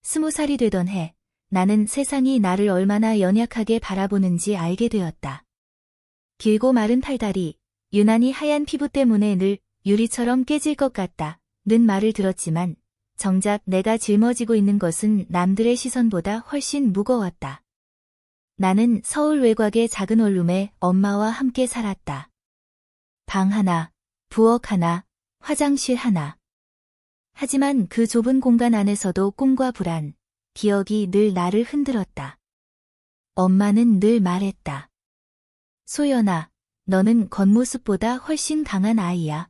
20살이 되던 해, 나는 세상이 나를 얼마나 연약하게 바라보는지 알게 되었다. 길고 마른 팔다리, 유난히 하얀 피부 때문에 늘 유리처럼 깨질 것 같다 는 말을 들었지만 정작 내가 짊어지고 있는 것은 남들의 시선보다 훨씬 무거웠다. 나는 서울 외곽의 작은 원룸에 엄마와 함께 살았다. 방 하나, 부엌 하나, 화장실 하나. 하지만 그 좁은 공간 안에서도 꿈과 불안, 기억이 늘 나를 흔들었다. 엄마는 늘 말했다. 소연아, 너는 겉모습보다 훨씬 강한 아이야.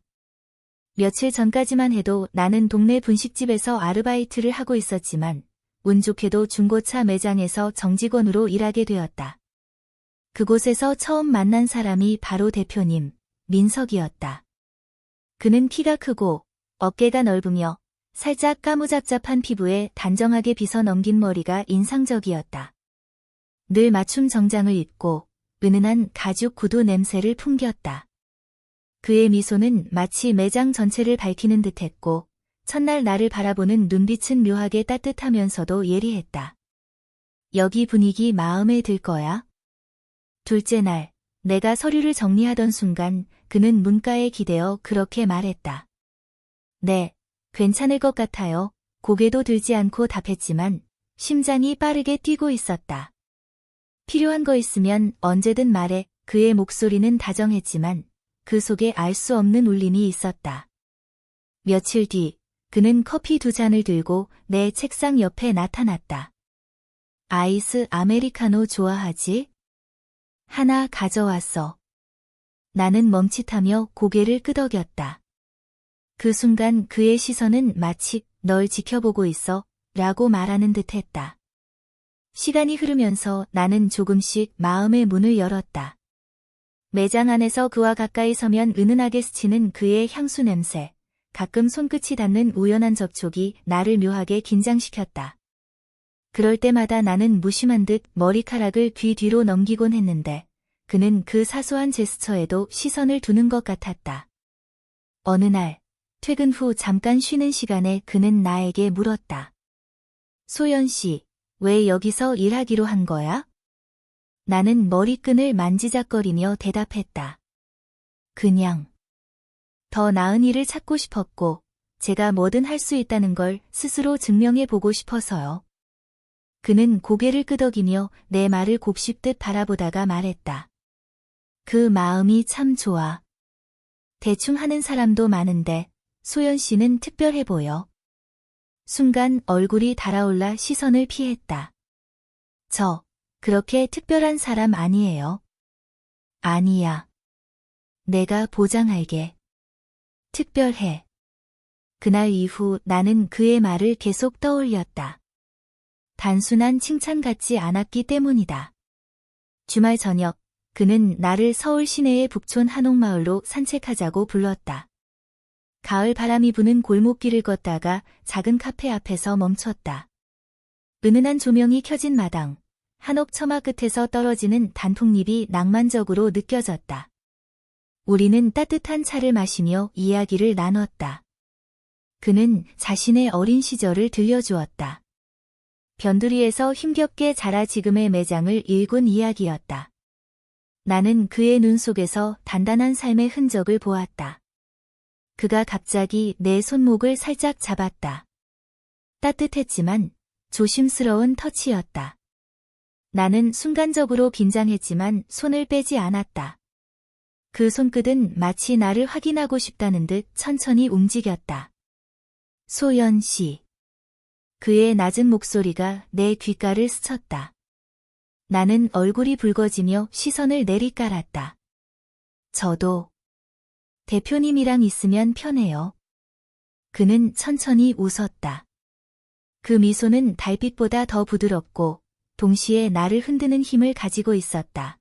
며칠 전까지만 해도 나는 동네 분식집에서 아르바이트를 하고 있었지만 운 좋게도 중고차 매장에서 정직원으로 일하게 되었다. 그곳에서 처음 만난 사람이 바로 대표님, 민석이었다. 그는 키가 크고 어깨가 넓으며 살짝 까무잡잡한 피부에 단정하게 빗어 넘긴 머리가 인상적이었다. 늘 맞춤 정장을 입고 은은한 가죽 구두 냄새를 풍겼다. 그의 미소는 마치 매장 전체를 밝히는 듯했고 첫날 나를 바라보는 눈빛은 묘하게 따뜻하면서도 예리했다. 여기 분위기 마음에 들 거야? 둘째 날, 내가 서류를 정리하던 순간 그는 문가에 기대어 그렇게 말했다. 네, 괜찮을 것 같아요. 고개도 들지 않고 답했지만 심장이 빠르게 뛰고 있었다. 필요한 거 있으면 언제든 말해. 그의 목소리는 다정했지만 그 속에 알 수 없는 울림이 있었다. 며칠 뒤 그는 커피 2잔을 들고 내 책상 옆에 나타났다. 아이스 아메리카노 좋아하지? 하나 가져왔어. 나는 멈칫하며 고개를 끄덕였다. 그 순간 그의 시선은 마치 널 지켜보고 있어 라고 말하는 듯했다. 시간이 흐르면서 나는 조금씩 마음의 문을 열었다. 매장 안에서 그와 가까이 서면 은은하게 스치는 그의 향수 냄새, 가끔 손끝이 닿는 우연한 접촉이 나를 묘하게 긴장시켰다. 그럴 때마다 나는 무심한 듯 머리카락을 귀 뒤로 넘기곤 했는데 그는 그 사소한 제스처에도 시선을 두는 것 같았다. 어느 날, 퇴근 후 잠깐 쉬는 시간에 그는 나에게 물었다. 소연 씨, 왜 여기서 일하기로 한 거야? 나는 머리끈을 만지작거리며 대답했다. 그냥 더 나은 일을 찾고 싶었고 제가 뭐든 할 수 있다는 걸 스스로 증명해 보고 싶어서요. 그는 고개를 끄덕이며 내 말을 곱씹듯 바라보다가 말했다. 그 마음이 참 좋아. 대충 하는 사람도 많은데 소연 씨는 특별해 보여. 순간 얼굴이 달아올라 시선을 피했다. 저 그렇게 특별한 사람 아니에요. 아니야. 내가 보장할게. 특별해. 그날 이후 나는 그의 말을 계속 떠올렸다. 단순한 칭찬 같지 않았기 때문이다. 주말 저녁, 그는 나를 서울 시내의 북촌 한옥마을로 산책하자고 불렀다. 가을 바람이 부는 골목길을 걷다가 작은 카페 앞에서 멈췄다. 은은한 조명이 켜진 마당, 한옥 처마 끝에서 떨어지는 단풍잎이 낭만적으로 느껴졌다. 우리는 따뜻한 차를 마시며 이야기를 나눴다. 그는 자신의 어린 시절을 들려주었다. 변두리에서 힘겹게 자라 지금의 매장을 일군 이야기였다. 나는 그의 눈 속에서 단단한 삶의 흔적을 보았다. 그가 갑자기 내 손목을 살짝 잡았다. 따뜻했지만 조심스러운 터치였다. 나는 순간적으로 긴장했지만 손을 빼지 않았다. 그 손끝은 마치 나를 확인하고 싶다는 듯 천천히 움직였다. 소연 씨. 그의 낮은 목소리가 내 귓가를 스쳤다. 나는 얼굴이 붉어지며 시선을 내리깔았다. 저도 대표님이랑 있으면 편해요. 그는 천천히 웃었다. 그 미소는 달빛보다 더 부드럽고 동시에 나를 흔드는 힘을 가지고 있었다.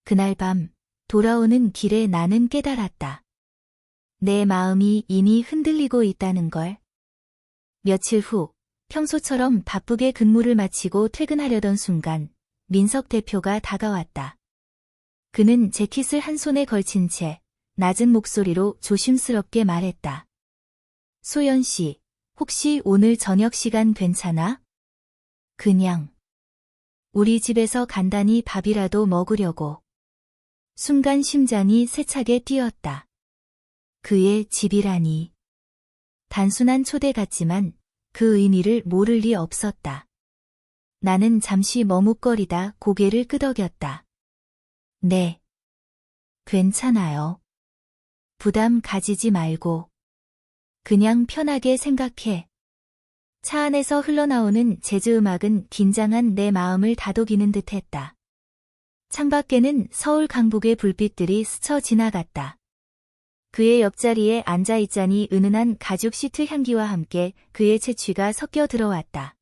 그날 밤 돌아오는 길에 나는 깨달았다. 내 마음이 이미 흔들리고 있다는 걸. 며칠 후 평소처럼 바쁘게 근무를 마치고 퇴근하려던 순간 민석 대표가 다가왔다. 그는 재킷을 한 손에 걸친 채 낮은 목소리로 조심스럽게 말했다. 소연 씨, 혹시 오늘 저녁 시간 괜찮아? 그냥 우리 집에서 간단히 밥이라도 먹으려고. 순간 심장이 세차게 뛰었다. 그의 집이라니. 단순한 초대 같지만 그 의미를 모를 리 없었다. 나는 잠시 머뭇거리다 고개를 끄덕였다. 네. 괜찮아요. 부담 가지지 말고. 그냥 편하게 생각해. 차 안에서 흘러나오는 재즈 음악은 긴장한 내 마음을 다독이는 듯했다. 창밖에는 서울 강북의 불빛들이 스쳐 지나갔다. 그의 옆자리에 앉아있자니 은은한 가죽 시트 향기와 함께 그의 채취가 섞여 들어왔다.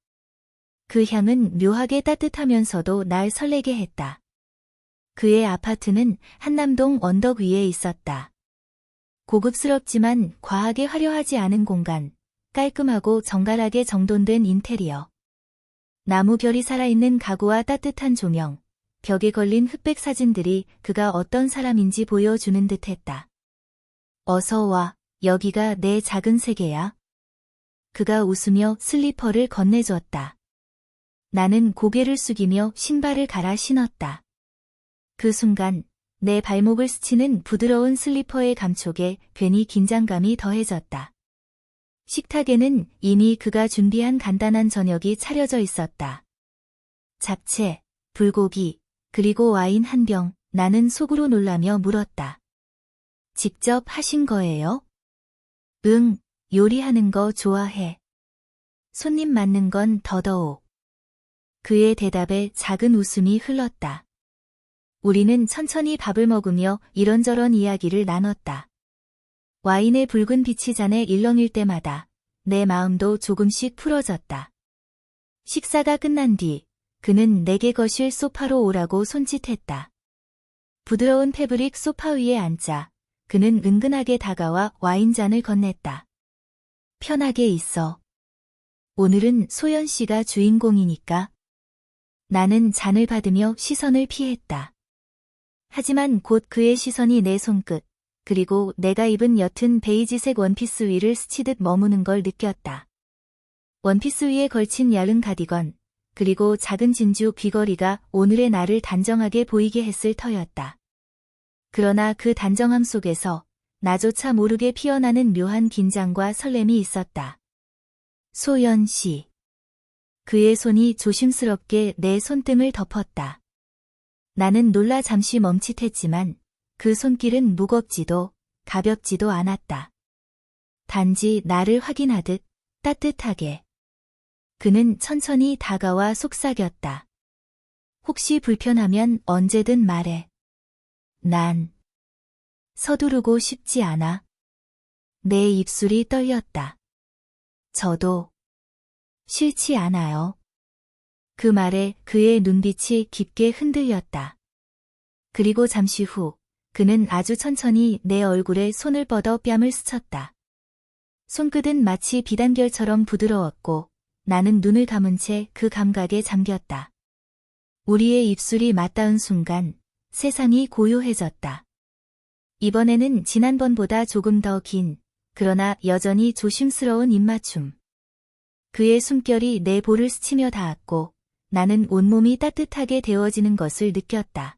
그 향은 묘하게 따뜻하면서도 날 설레게 했다. 그의 아파트는 한남동 언덕 위에 있었다. 고급스럽지만 과하게 화려하지 않은 공간, 깔끔하고 정갈하게 정돈된 인테리어. 나무별이 살아있는 가구와 따뜻한 조명, 벽에 걸린 흑백 사진들이 그가 어떤 사람인지 보여주는 듯했다. 어서 와, 여기가 내 작은 세계야. 그가 웃으며 슬리퍼를 건네주었다. 나는 고개를 숙이며 신발을 갈아 신었다. 그 순간 내 발목을 스치는 부드러운 슬리퍼의 감촉에 괜히 긴장감이 더해졌다. 식탁에는 이미 그가 준비한 간단한 저녁이 차려져 있었다. 잡채, 불고기, 그리고 와인 한 병. 나는 속으로 놀라며 물었다. 직접 하신 거예요? 응, 요리하는 거 좋아해. 손님 맞는 건 더더욱. 그의 대답에 작은 웃음이 흘렀다. 우리는 천천히 밥을 먹으며 이런저런 이야기를 나눴다. 와인의 붉은 빛이 잔에 일렁일 때마다 내 마음도 조금씩 풀어졌다. 식사가 끝난 뒤 그는 내게 거실 소파로 오라고 손짓했다. 부드러운 패브릭 소파 위에 앉자 그는 은근하게 다가와 와인잔을 건넸다. 편하게 있어. 오늘은 소연 씨가 주인공이니까. 나는 잔을 받으며 시선을 피했다. 하지만 곧 그의 시선이 내 손끝, 그리고 내가 입은 옅은 베이지색 원피스 위를 스치듯 머무는 걸 느꼈다. 원피스 위에 걸친 얇은 가디건, 그리고 작은 진주 귀걸이가 오늘의 나를 단정하게 보이게 했을 터였다. 그러나 그 단정함 속에서 나조차 모르게 피어나는 묘한 긴장과 설렘이 있었다. 소연 씨. 그의 손이 조심스럽게 내 손등을 덮었다. 나는 놀라 잠시 멈칫했지만 그 손길은 무겁지도 가볍지도 않았다. 단지 나를 확인하듯 따뜻하게. 그는 천천히 다가와 속삭였다. 혹시 불편하면 언제든 말해. 난 서두르고 싶지 않아. 내 입술이 떨렸다. 저도 싫지 않아요. 그 말에 그의 눈빛이 깊게 흔들렸다. 그리고 잠시 후 그는 아주 천천히 내 얼굴에 손을 뻗어 뺨을 스쳤다. 손끝은 마치 비단결처럼 부드러웠고 나는 눈을 감은 채 그 감각에 잠겼다. 우리의 입술이 맞닿은 순간 세상이 고요해졌다. 이번에는 지난번보다 조금 더 긴, 그러나 여전히 조심스러운 입맞춤. 그의 숨결이 내 볼을 스치며 닿았고 나는 온몸이 따뜻하게 데워지는 것을 느꼈다.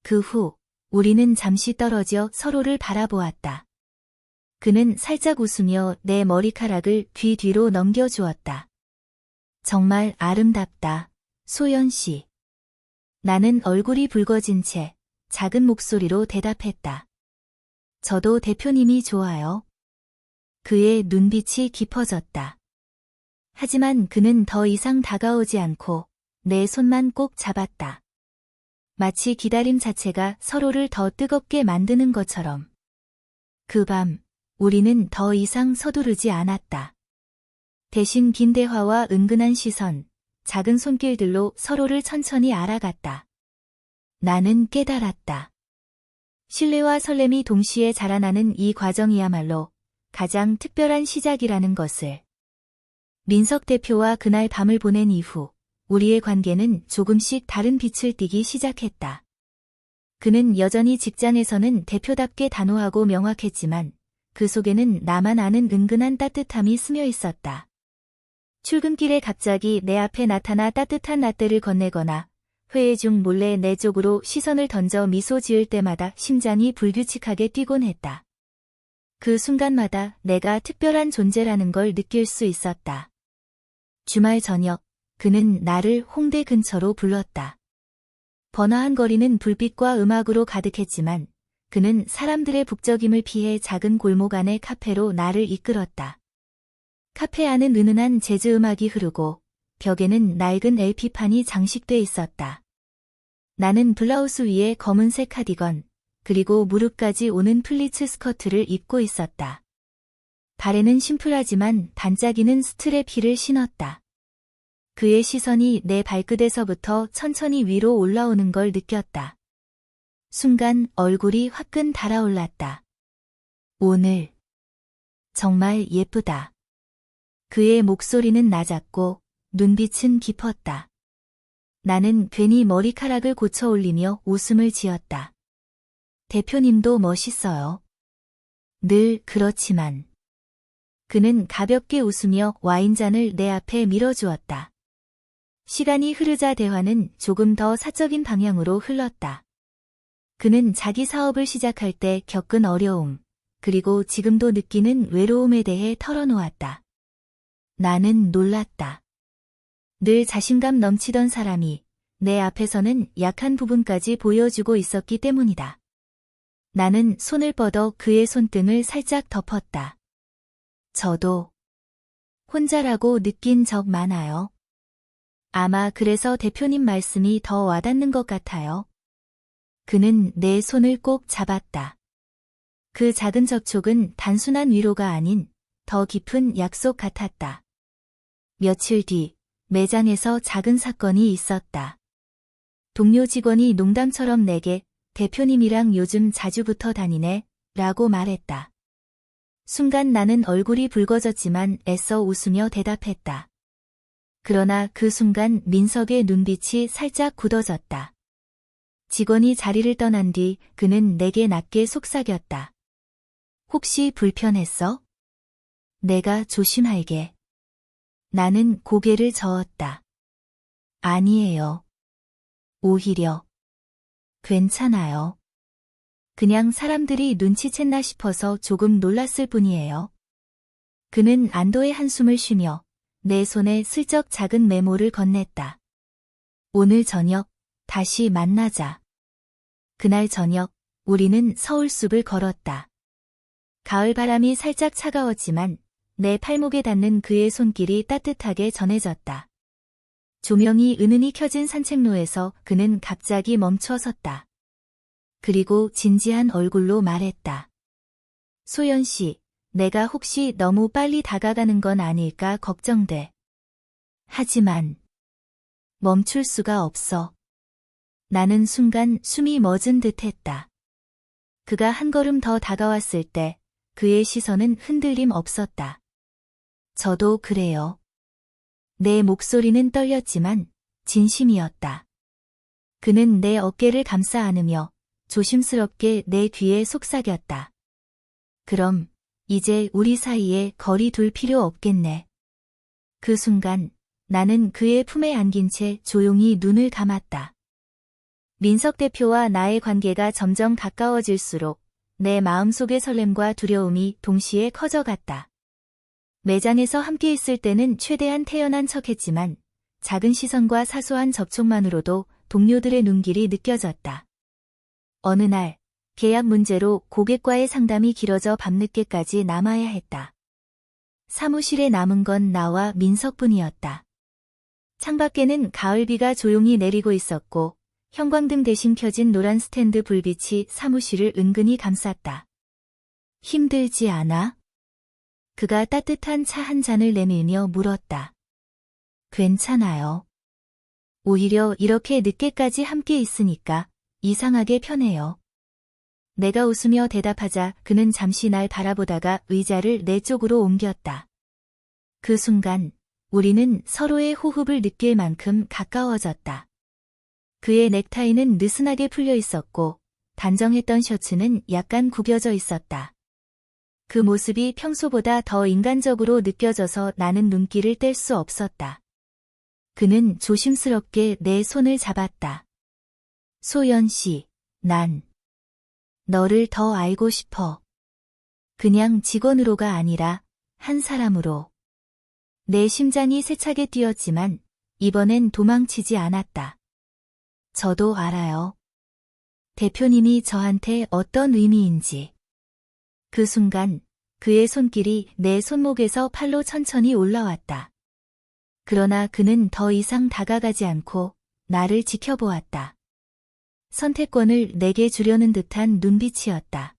그 후 우리는 잠시 떨어져 서로를 바라보았다. 그는 살짝 웃으며 내 머리카락을 귀 뒤로 넘겨주었다. 정말 아름답다, 소연 씨. 나는 얼굴이 붉어진 채 작은 목소리로 대답했다. 저도 대표님이 좋아요. 그의 눈빛이 깊어졌다. 하지만 그는 더 이상 다가오지 않고 내 손만 꼭 잡았다. 마치 기다림 자체가 서로를 더 뜨겁게 만드는 것처럼. 그 밤 우리는 더 이상 서두르지 않았다. 대신 긴 대화와 은근한 시선, 작은 손길들로 서로를 천천히 알아갔다. 나는 깨달았다. 신뢰와 설렘이 동시에 자라나는 이 과정이야말로 가장 특별한 시작이라는 것을. 민석 대표와 그날 밤을 보낸 이후 우리의 관계는 조금씩 다른 빛을 띠기 시작했다. 그는 여전히 직장에서는 대표답게 단호하고 명확했지만 그 속에는 나만 아는 은근한 따뜻함이 스며 있었다. 출근길에 갑자기 내 앞에 나타나 따뜻한 라떼를 건네거나 회의 중 몰래 내 쪽으로 시선을 던져 미소 지을 때마다 심장이 불규칙하게 뛰곤 했다. 그 순간마다 내가 특별한 존재라는 걸 느낄 수 있었다. 주말 저녁, 그는 나를 홍대 근처로 불렀다. 번화한 거리는 불빛과 음악으로 가득했지만 그는 사람들의 북적임을 피해 작은 골목 안의 카페로 나를 이끌었다. 카페 안은 은은한 재즈 음악이 흐르고 벽에는 낡은 LP판이 장식돼 있었다. 나는 블라우스 위에 검은색 카디건, 그리고 무릎까지 오는 플리츠 스커트를 입고 있었다. 발에는 심플하지만 반짝이는 스트랩 힐을 신었다. 그의 시선이 내 발끝에서부터 천천히 위로 올라오는 걸 느꼈다. 순간 얼굴이 화끈 달아올랐다. 오늘 정말 예쁘다. 그의 목소리는 낮았고 눈빛은 깊었다. 나는 괜히 머리카락을 고쳐 올리며 웃음을 지었다. 대표님도 멋있어요. 늘 그렇지만. 그는 가볍게 웃으며 와인잔을 내 앞에 밀어주었다. 시간이 흐르자 대화는 조금 더 사적인 방향으로 흘렀다. 그는 자기 사업을 시작할 때 겪은 어려움, 그리고 지금도 느끼는 외로움에 대해 털어놓았다. 나는 놀랐다. 늘 자신감 넘치던 사람이 내 앞에서는 약한 부분까지 보여주고 있었기 때문이다. 나는 손을 뻗어 그의 손등을 살짝 덮었다. 저도 혼자라고 느낀 적 많아요. 아마 그래서 대표님 말씀이 더 와닿는 것 같아요. 그는 내 손을 꼭 잡았다. 그 작은 접촉은 단순한 위로가 아닌 더 깊은 약속 같았다. 며칠 뒤 매장에서 작은 사건이 있었다. 동료 직원이 농담처럼 내게 대표님이랑 요즘 자주 붙어 다니네 라고 말했다. 순간 나는 얼굴이 붉어졌지만 애써 웃으며 대답했다. 그러나 그 순간 민석의 눈빛이 살짝 굳어졌다. 직원이 자리를 떠난 뒤 그는 내게 낮게 속삭였다. 혹시 불편했어? 내가 조심할게. 나는 고개를 저었다. 아니에요. 오히려. 괜찮아요. 그냥 사람들이 눈치챘나 싶어서 조금 놀랐을 뿐이에요. 그는 안도의 한숨을 쉬며 내 손에 슬쩍 작은 메모를 건넸다. 오늘 저녁 다시 만나자. 그날 저녁 우리는 서울숲을 걸었다. 가을 바람이 살짝 차가웠지만 내 팔목에 닿는 그의 손길이 따뜻하게 전해졌다. 조명이 은은히 켜진 산책로에서 그는 갑자기 멈춰 섰다. 그리고 진지한 얼굴로 말했다. 소연 씨, 내가 혹시 너무 빨리 다가가는 건 아닐까 걱정돼. 하지만 멈출 수가 없어. 나는 순간 숨이 멎은 듯 했다. 그가 한 걸음 더 다가왔을 때 그의 시선은 흔들림 없었다. 저도 그래요. 내 목소리는 떨렸지만 진심이었다. 그는 내 어깨를 감싸 안으며 조심스럽게 내 귀에 속삭였다. 그럼 이제 우리 사이에 거리 둘 필요 없겠네. 그 순간 나는 그의 품에 안긴 채 조용히 눈을 감았다. 민석 대표와 나의 관계가 점점 가까워질수록 내 마음속의 설렘과 두려움이 동시에 커져갔다. 매장에서 함께 있을 때는 최대한 태연한 척했지만 작은 시선과 사소한 접촉만으로도 동료들의 눈길이 느껴졌다. 어느 날 계약 문제로 고객과의 상담이 길어져 밤늦게까지 남아야 했다. 사무실에 남은 건 나와 민석뿐이었다. 창밖에는 가을비가 조용히 내리고 있었고 형광등 대신 켜진 노란 스탠드 불빛이 사무실을 은근히 감쌌다. 힘들지 않아? 그가 따뜻한 차 한 잔을 내밀며 물었다. 괜찮아요. 오히려 이렇게 늦게까지 함께 있으니까 이상하게 편해요. 내가 웃으며 대답하자 그는 잠시 날 바라보다가 의자를 내 쪽으로 옮겼다. 그 순간 우리는 서로의 호흡을 느낄 만큼 가까워졌다. 그의 넥타이는 느슨하게 풀려 있었고 단정했던 셔츠는 약간 구겨져 있었다. 그 모습이 평소보다 더 인간적으로 느껴져서 나는 눈길을 뗄 수 없었다. 그는 조심스럽게 내 손을 잡았다. 소연 씨, 난 너를 더 알고 싶어. 그냥 직원으로가 아니라 한 사람으로. 내 심장이 세차게 뛰었지만 이번엔 도망치지 않았다. 저도 알아요. 대표님이 저한테 어떤 의미인지. 그 순간 그의 손길이 내 손목에서 팔로 천천히 올라왔다. 그러나 그는 더 이상 다가가지 않고 나를 지켜보았다. 선택권을 내게 주려는 듯한 눈빛이었다.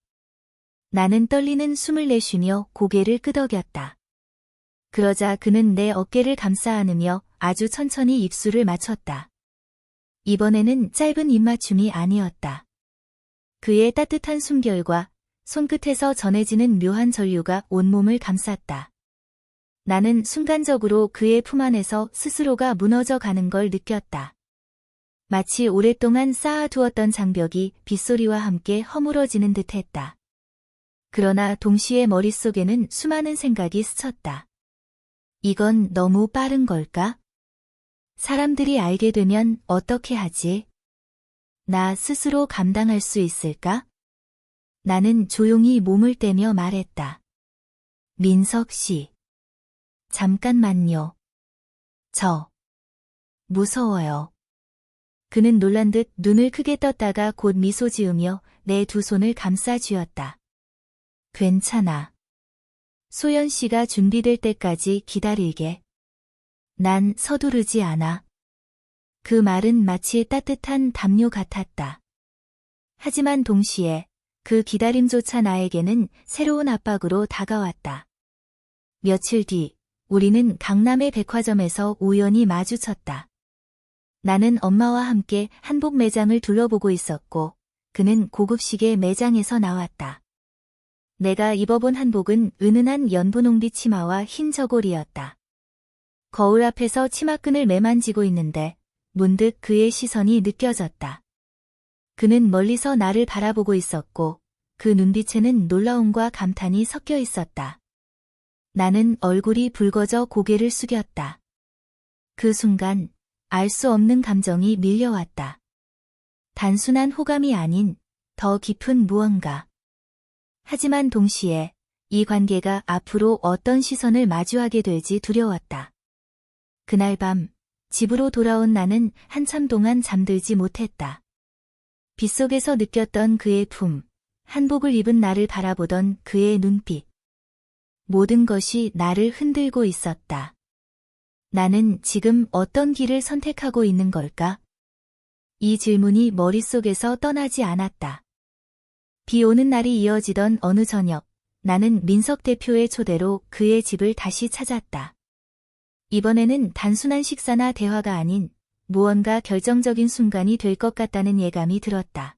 나는 떨리는 숨을 내쉬며 고개를 끄덕였다. 그러자 그는 내 어깨를 감싸 안으며 아주 천천히 입술을 맞췄다. 이번에는 짧은 입맞춤이 아니었다. 그의 따뜻한 숨결과 손끝에서 전해지는 묘한 전류가 온몸을 감쌌다. 나는 순간적으로 그의 품 안에서 스스로가 무너져 가는 걸 느꼈다. 마치 오랫동안 쌓아두었던 장벽이 빗소리와 함께 허물어지는 듯했다. 그러나 동시에 머릿속에는 수많은 생각이 스쳤다. 이건 너무 빠른 걸까? 사람들이 알게 되면 어떻게 하지? 나 스스로 감당할 수 있을까? 나는 조용히 몸을 떼며 말했다. 민석 씨. 잠깐만요. 저 무서워요. 그는 놀란 듯 눈을 크게 떴다가 곧 미소 지으며 내 두 손을 감싸 쥐었다. 괜찮아. 소연 씨가 준비될 때까지 기다릴게. 난 서두르지 않아. 그 말은 마치 따뜻한 담요 같았다. 하지만 동시에 그 기다림조차 나에게는 새로운 압박으로 다가왔다. 며칠 뒤 우리는 강남의 백화점에서 우연히 마주쳤다. 나는 엄마와 함께 한복 매장을 둘러보고 있었고 그는 고급 시계 매장에서 나왔다. 내가 입어본 한복은 은은한 연분홍빛 치마와 흰 저고리였다. 거울 앞에서 치마끈을 매만지고 있는데 문득 그의 시선이 느껴졌다. 그는 멀리서 나를 바라보고 있었고 그 눈빛에는 놀라움과 감탄이 섞여 있었다. 나는 얼굴이 붉어져 고개를 숙였다. 그 순간 알 수 없는 감정이 밀려왔다. 단순한 호감이 아닌 더 깊은 무언가. 하지만 동시에 이 관계가 앞으로 어떤 시선을 마주하게 될지 두려웠다. 그날 밤 집으로 돌아온 나는 한참 동안 잠들지 못했다. 빗속에서 느꼈던 그의 품, 한복을 입은 나를 바라보던 그의 눈빛. 모든 것이 나를 흔들고 있었다. 나는 지금 어떤 길을 선택하고 있는 걸까? 이 질문이 머릿속에서 떠나지 않았다. 비 오는 날이 이어지던 어느 저녁, 나는 민석 대표의 초대로 그의 집을 다시 찾았다. 이번에는 단순한 식사나 대화가 아닌 무언가 결정적인 순간이 될 것 같다는 예감이 들었다.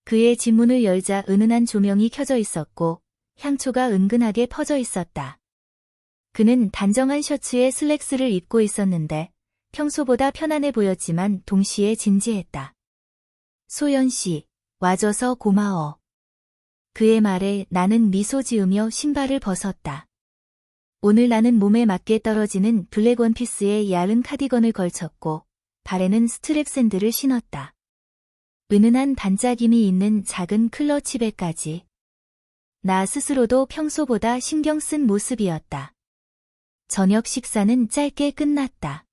그의 집 문을 열자 은은한 조명이 켜져 있었고 향초가 은근하게 퍼져 있었다. 그는 단정한 셔츠에 슬랙스를 입고 있었는데 평소보다 편안해 보였지만 동시에 진지했다. 소연 씨, 와줘서 고마워. 그의 말에 나는 미소 지으며 신발을 벗었다. 오늘 나는 몸에 맞게 떨어지는 블랙 원피스에 얇은 카디건을 걸쳤고 발에는 스트랩 샌들을 신었다. 은은한 반짝임이 있는 작은 클러치백까지. 나 스스로도 평소보다 신경 쓴 모습이었다. 저녁 식사는 짧게 끝났다.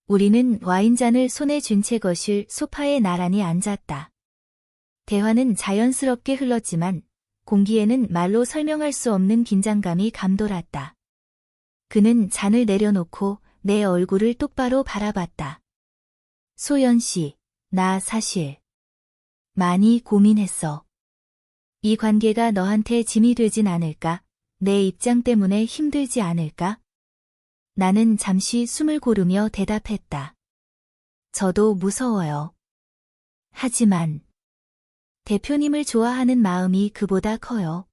우리는 와인잔을 손에 쥔 채 거실 소파에 나란히 앉았다. 대화는 자연스럽게 흘렀지만 공기에는 말로 설명할 수 없는 긴장감이 감돌았다. 그는 잔을 내려놓고 내 얼굴을 똑바로 바라봤다. 소연 씨, 나 사실 많이 고민했어. 이 관계가 너한테 짐이 되진 않을까? 내 입장 때문에 힘들지 않을까? 나는 잠시 숨을 고르며 대답했다. 저도 무서워요. 하지만 대표님을 좋아하는 마음이 그보다 커요.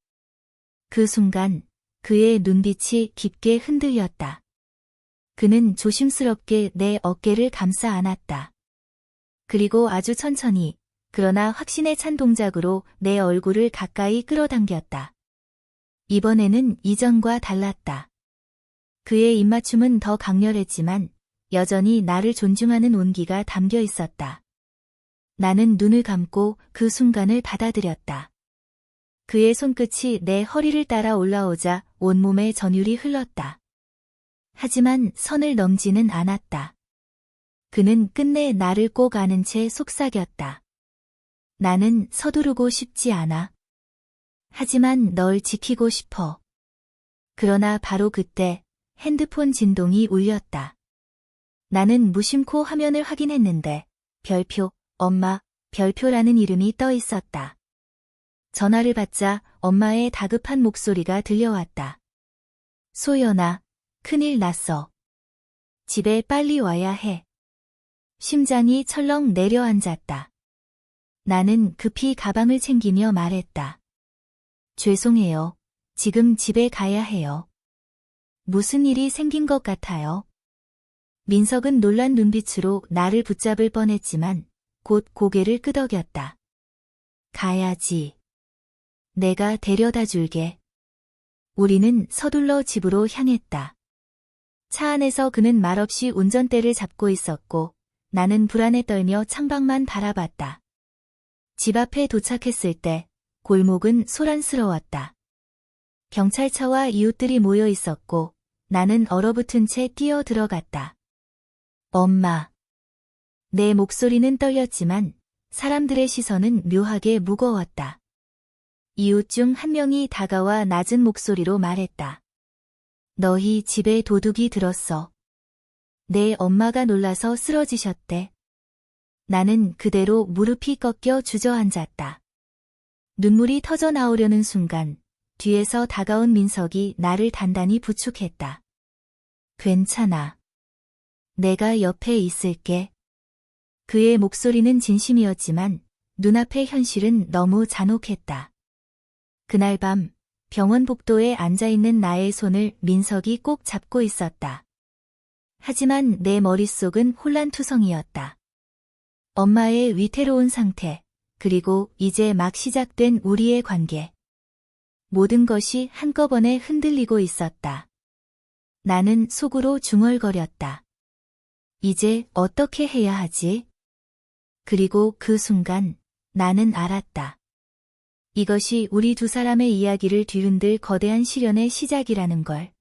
그 순간 그의 눈빛이 깊게 흔들렸다. 그는 조심스럽게 내 어깨를 감싸 안았다. 그리고 아주 천천히, 그러나 확신에 찬 동작으로 내 얼굴을 가까이 끌어당겼다. 이번에는 이전과 달랐다. 그의 입맞춤은 더 강렬했지만 여전히 나를 존중하는 온기가 담겨 있었다. 나는 눈을 감고 그 순간을 받아들였다. 그의 손끝이 내 허리를 따라 올라오자 온몸에 전율이 흘렀다. 하지만 선을 넘지는 않았다. 그는 끝내 나를 꼭 안은 채 속삭였다. 나는 서두르고 싶지 않아. 하지만 널 지키고 싶어. 그러나 바로 그때 핸드폰 진동이 울렸다. 나는 무심코 화면을 확인했는데 별표, 엄마, 별표라는 이름이 떠 있었다. 전화를 받자 엄마의 다급한 목소리가 들려왔다. 소연아, 큰일 났어. 집에 빨리 와야 해. 심장이 철렁 내려앉았다. 나는 급히 가방을 챙기며 말했다. 죄송해요. 지금 집에 가야 해요. 무슨 일이 생긴 것 같아요. 민석은 놀란 눈빛으로 나를 붙잡을 뻔했지만 곧 고개를 끄덕였다. 가야지. 내가 데려다 줄게. 우리는 서둘러 집으로 향했다. 차 안에서 그는 말없이 운전대를 잡고 있었고 나는 불안에 떨며 창밖만 바라봤다. 집 앞에 도착했을 때 골목은 소란스러웠다. 경찰차와 이웃들이 모여 있었고 나는 얼어붙은 채 뛰어 들어갔다. 엄마. 내 목소리는 떨렸지만 사람들의 시선은 묘하게 무거웠다. 이웃 중 한 명이 다가와 낮은 목소리로 말했다. 너희 집에 도둑이 들었어. 내 엄마가 놀라서 쓰러지셨대. 나는 그대로 무릎이 꺾여 주저앉았다. 눈물이 터져 나오려는 순간 뒤에서 다가온 민석이 나를 단단히 부축했다. 괜찮아. 내가 옆에 있을게. 그의 목소리는 진심이었지만 눈앞의 현실은 너무 잔혹했다. 그날 밤 병원 복도에 앉아있는 나의 손을 민석이 꼭 잡고 있었다. 하지만 내 머릿속은 혼란투성이었다. 엄마의 위태로운 상태, 그리고 이제 막 시작된 우리의 관계. 모든 것이 한꺼번에 흔들리고 있었다. 나는 속으로 중얼거렸다. 이제 어떻게 해야 하지? 그리고 그 순간 나는 알았다. 이것이 우리 두 사람의 이야기를 뒤흔들 거대한 시련의 시작이라는 걸.